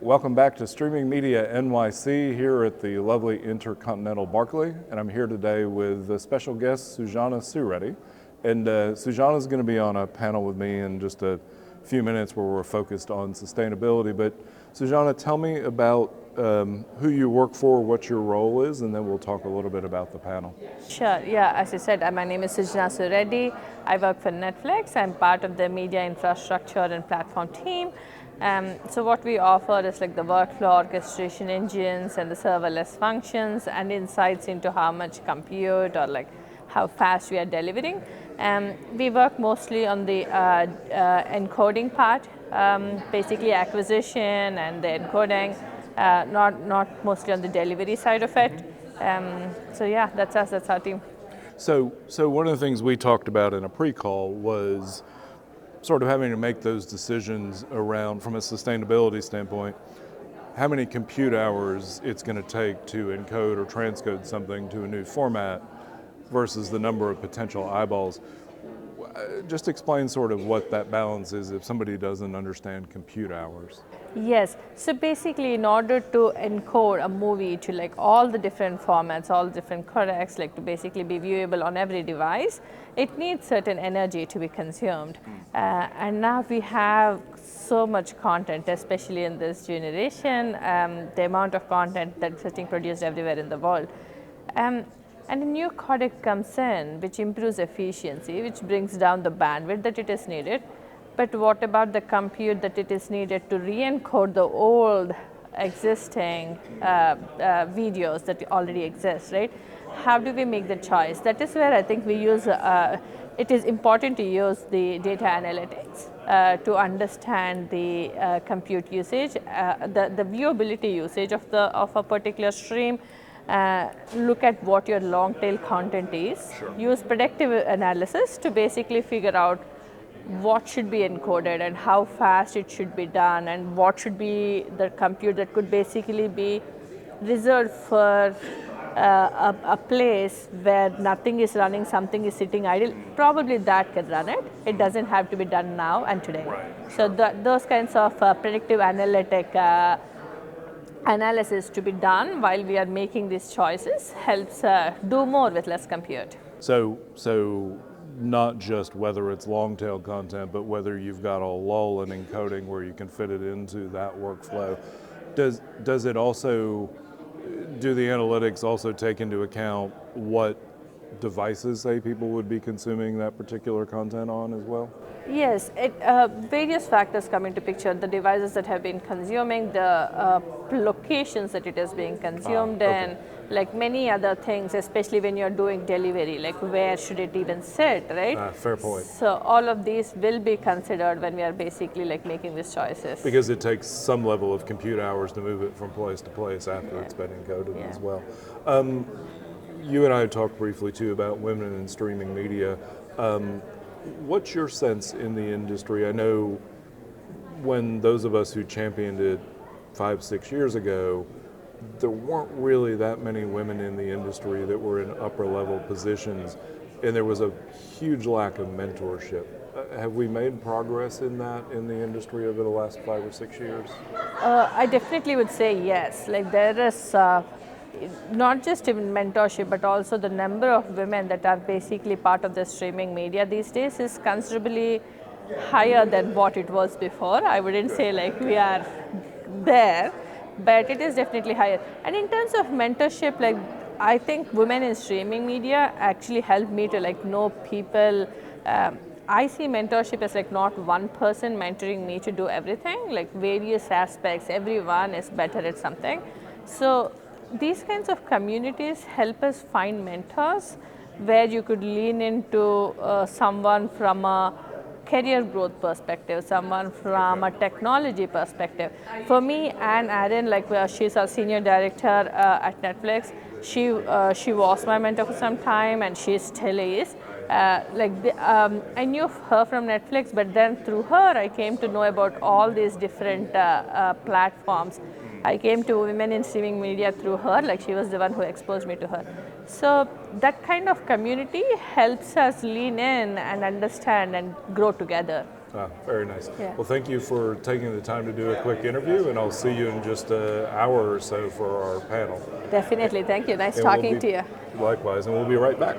Welcome back to Streaming Media NYC here at the lovely Intercontinental Barclay, and I'm here today with a special guest, Sujana Sooreddy. And Sujana is going to be on a panel with me in just a few minutes where we're focused on sustainability. But Sujana, tell me about who you work for, what your role is, and then we'll talk a little bit about the panel. Sure, yeah, as you said, my name is Sujana Sooreddy. I work for Netflix. I'm part of the media infrastructure and platform team. So what we offer is like the workflow orchestration engines and the serverless functions and insights into how much compute or like how fast we are delivering. We work mostly on the encoding part, basically acquisition and the encoding, not mostly on the delivery side of it. So yeah, that's us, that's our team. So one of the things we talked about in a pre-call was sort of having to make those decisions around, from a sustainability standpoint, how many compute hours it's going to take to encode or transcode something to a new format versus the number of potential eyeballs. Just explain sort of what that balance is if somebody doesn't understand compute hours. Yes, so basically in order to encode a movie to like all the different formats, all different codecs, like to basically be viewable on every device, it needs certain energy to be consumed. And now we have so much content, especially in this generation, the amount of content that's getting produced everywhere in the world. And a new codec comes in, which improves efficiency, which brings down the bandwidth that it is needed. But what about the compute that it is needed to re-encode the old existing videos that already exist, right? How do we make the choice? That is where I think we use, it is important to use the data analytics to understand the compute usage, the viewability usage of a particular stream. Look at what your long tail content is, Sure. Use predictive analysis to basically figure out what should be encoded and how fast it should be done and what should be the compute that could basically be reserved for a place where nothing is running, something is sitting idle. Probably that can run it. It doesn't have to be done now and today. Right. So those kinds of predictive analytic analysis to be done while we are making these choices helps do more with less compute. So not just whether it's long tail content, but whether you've got a lull in encoding where you can fit it into that workflow. Does it also, do the analytics also take into account what devices, say, people would be consuming that particular content on as well? Yes, various factors come into picture. The devices that have been consuming, the locations that it is being consumed in, like many other things, especially when you're doing delivery, like where should it even sit, right? Fair point. So all of these will be considered when we are basically like making these choices. Because it takes some level of compute hours to move it from place to place after it's been encoded as well. You and I talked briefly too about women in streaming media. What's your sense in the industry? I know when those of us who championed it 5-6 years ago, there weren't really that many women in the industry that were in upper level positions, and there was a huge lack of mentorship. Have we made progress in that in the industry over the last 5 or 6 years? I definitely would say yes. Like there is not just even mentorship, but also the number of women that are basically part of the streaming media these days is considerably higher than what it was before. I wouldn't say like we are there, but it is definitely higher. And in terms of mentorship, like I think women in streaming media actually help me to like know people. I see mentorship as like not one person mentoring me to do everything, like various aspects, everyone is better at something. So these kinds of communities help us find mentors where you could lean into someone from a career growth perspective, someone from a technology perspective. For me, Anne Aaron, like she's our senior director at Netflix, she was my mentor for some time and she still is. I knew her from Netflix, but then through her I came to know about all these different platforms. I came to women in streaming media through her, like she was the one who exposed me to her. So that kind of community helps us lean in and understand and grow together. Very nice. Yeah. Well, thank you for taking the time to do a quick interview, and I'll see you in just an hour or so for our panel. Definitely, thank you. Nice And we'll talking to you. Likewise, and we'll be right back.